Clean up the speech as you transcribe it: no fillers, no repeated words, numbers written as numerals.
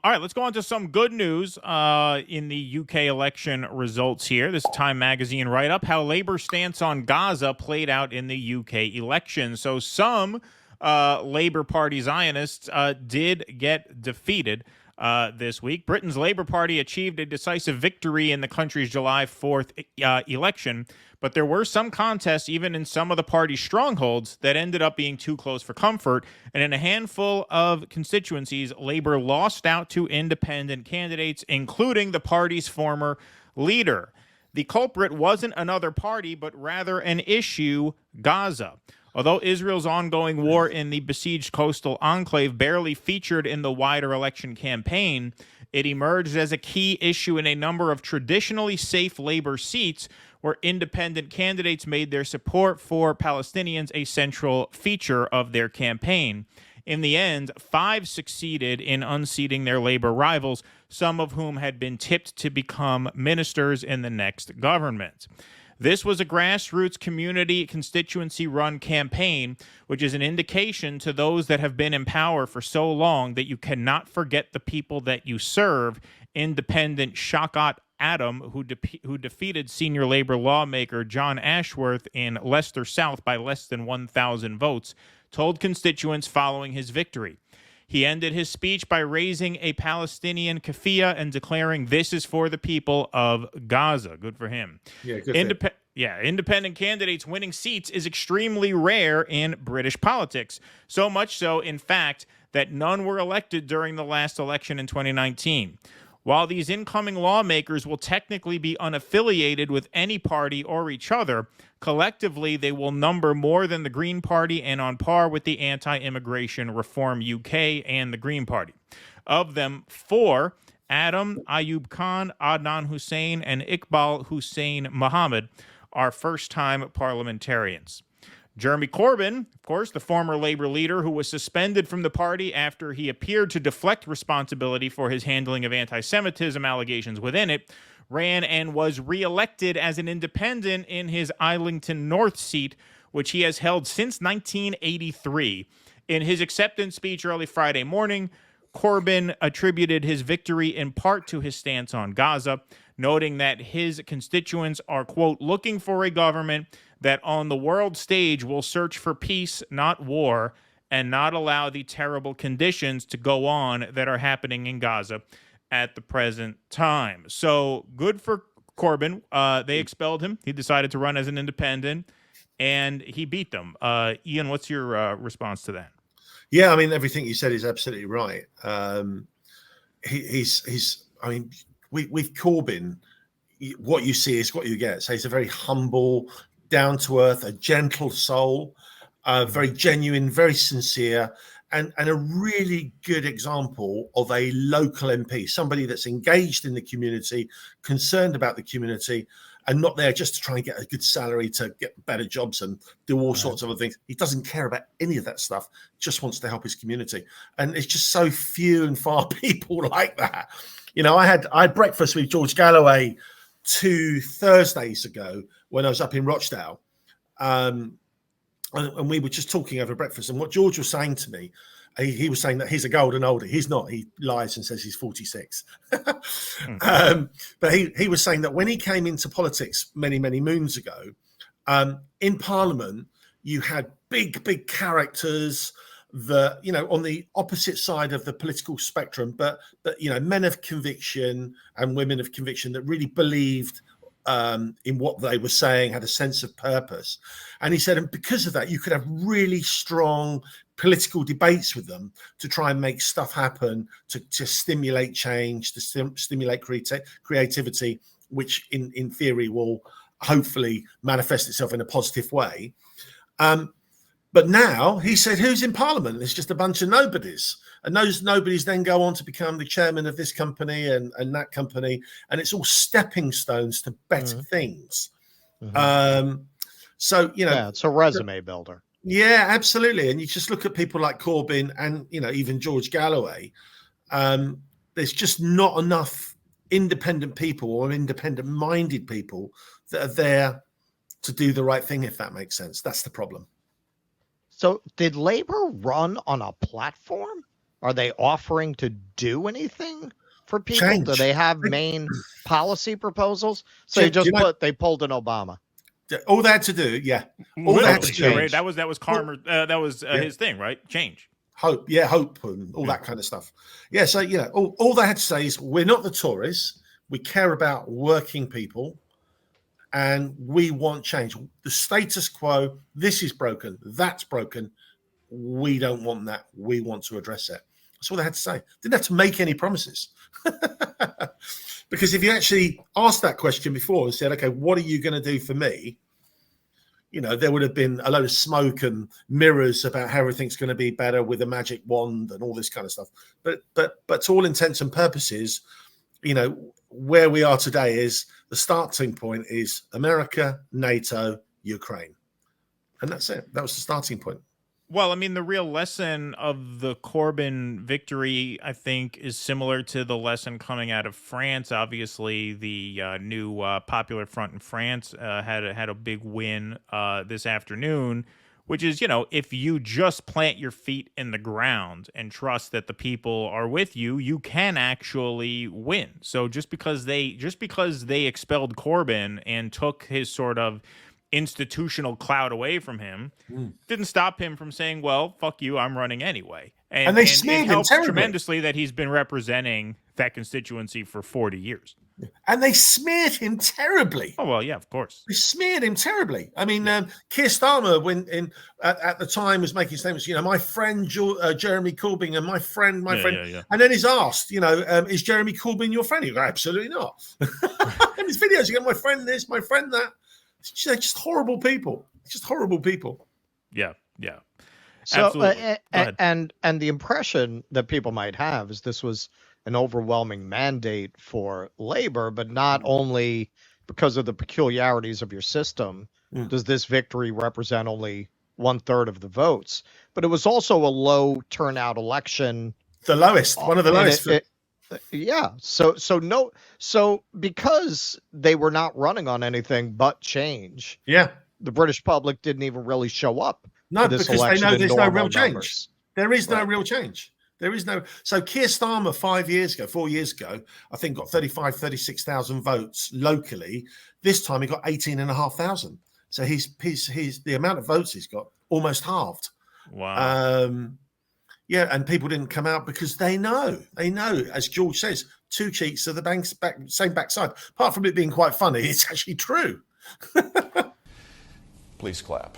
All right, let's go on to some good news in the UK election results here. This Time Magazine write-up, how Labour's stance on Gaza played out in the UK election. So some Labour Party Zionists did get defeated this week. Britain's Labour Party achieved a decisive victory in the country's July 4th election, but there were some contests, even in some of the party's strongholds, that ended up being too close for comfort. And in a handful of constituencies, Labour lost out to independent candidates, including the party's former leader. The culprit wasn't another party, but rather an issue, Gaza. Although Israel's ongoing war in the besieged coastal enclave barely featured in the wider election campaign, it emerged as a key issue in a number of traditionally safe Labour seats where independent candidates made their support for Palestinians a central feature of their campaign. In the end, 5 succeeded in unseating their Labour rivals, some of whom had been tipped to become ministers in the next government. This was a grassroots community constituency-run campaign, which is an indication to those that have been in power for so long that you cannot forget the people that you serve. Independent Shaukat Adam, who defeated senior Labour lawmaker John Ashworth in Leicester South by less than 1,000 votes, told constituents following his victory. He ended his speech by raising a Palestinian keffiyeh and declaring, "This is for the people of Gaza." Good for him. Yeah, good. Independent candidates winning seats is extremely rare in British politics. So much so, in fact, that none were elected during the last election in 2019. While these incoming lawmakers will technically be unaffiliated with any party or each other, collectively they will number more than the Green Party and on par with the Anti-Immigration Reform UK and the Green Party. Of them, 4, Adam, Ayub Khan, Adnan Hussein, and Iqbal Hussein Mohammed, are first-time parliamentarians. Jeremy Corbyn, of course, the former Labour leader who was suspended from the party after he appeared to deflect responsibility for his handling of anti-Semitism allegations within it, ran and was re-elected as an independent in his Islington North seat, which he has held since 1983. In his acceptance speech early Friday morning, Corbyn attributed his victory in part to his stance on Gaza, noting that his constituents are, quote, looking for a government that on the world stage will search for peace, not war, and not allow the terrible conditions to go on that are happening in Gaza at the present time. So good for Corbyn. They expelled him. He decided to run as an independent, and he beat them. Ian, what's your response to that? Yeah, I mean, everything you said is absolutely right. He's I mean, with Corbyn, what you see is what you get. So he's a very humble, down-to-earth, a gentle soul, very genuine, very sincere, and a really good example of a local MP, somebody that's engaged in the community, concerned about the community, and not there just to try and get a good salary to get better jobs and do all sorts of other things. He doesn't care about any of that stuff, just wants to help his community. And it's just so few and far people like that. You know, I had breakfast with George Galloway 2 Thursdays ago when I was up in Rochdale. And we were just talking over breakfast. And what George was saying to me, he was saying that he's a golden oldie. He's not. He lies and says he's 46. But he was saying that when he came into politics many, many moons ago, in Parliament, you had big characters that, you know, on the opposite side of the political spectrum, but you know, men of conviction and women of conviction that really believed in what they were saying, had a sense of purpose. And he said, and because of that, you could have really strong political debates with them to try and make stuff happen, to stimulate change, to stimulate creativity, which in theory will hopefully manifest itself in a positive way. But now he said, who's in Parliament? It's just a bunch of nobodies. And those nobodies then go on to become the chairman of this company and that company. And it's all stepping stones to better things. So, you know. Yeah, it's a resume builder. Yeah, absolutely. And you just look at people like Corbyn and, you know, even George Galloway. There's just not enough independent people or independent-minded people that are there to do the right thing, if that makes sense. That's the problem. So did Labour run on a platform? Are they offering to do anything for people? Change. Do they have main policy proposals? So they pulled an Obama. All they had to do, all they had to do. Right? That was Carmer. That was his thing, right? Change. Hope, hope, and all that kind of stuff. Yeah, so all they had to say is, we're not the Tories. We care about working people, and we want change. The status quo, this is broken, that's broken. We don't want that. We want to address it. That's all they had to say. Didn't have to make any promises. Because if you actually asked that question before and said, okay, what are you going to do for me? There would have been a load of smoke and mirrors about how everything's going to be better with a magic wand and all this kind of stuff. But to all intents and purposes, where we are today is the starting point is America, NATO, Ukraine. And that's it. That was the starting point. Well, I mean, the real lesson of the Corbyn victory, I think, is similar to the lesson coming out of France. Obviously, the new Popular Front in France had a big win this afternoon, which is, if you just plant your feet in the ground and trust that the people are with you, you can actually win. So just because they expelled Corbyn and took his sort of institutional clout away from him, didn't stop him from saying, well, fuck you, I'm running anyway. And they smeared him terribly. Tremendously that he's been representing that constituency for 40 years. And they smeared him terribly. Oh, well, yeah, of course. They smeared him terribly. I mean, Keir Starmer, at the time, was making statements, my friend Jeremy Corbyn and my friend. Yeah. And then he's asked, is Jeremy Corbyn your friend? You go, absolutely not. In his videos, you go, my friend this, my friend that. They're just horrible people. Just horrible people. Yeah. So, and the impression that people might have is this was an overwhelming mandate for Labor, but not only because of the peculiarities of your system does this victory represent only 1/3 of the votes, but it was also a low turnout election. The lowest, one of the lowest. So because they were not running on anything but change. Yeah. The British public didn't even really show up. No, this because they know there's no real change. Numbers. There is no real change. There is no. So Keir Starmer 4 years ago, I think got 36,000 votes locally. This time he got 18,500. So he's the amount of votes he's got almost halved. Wow. And people didn't come out because they know, as George says, two cheeks of the same backside. Apart from it being quite funny, it's actually true. Please clap.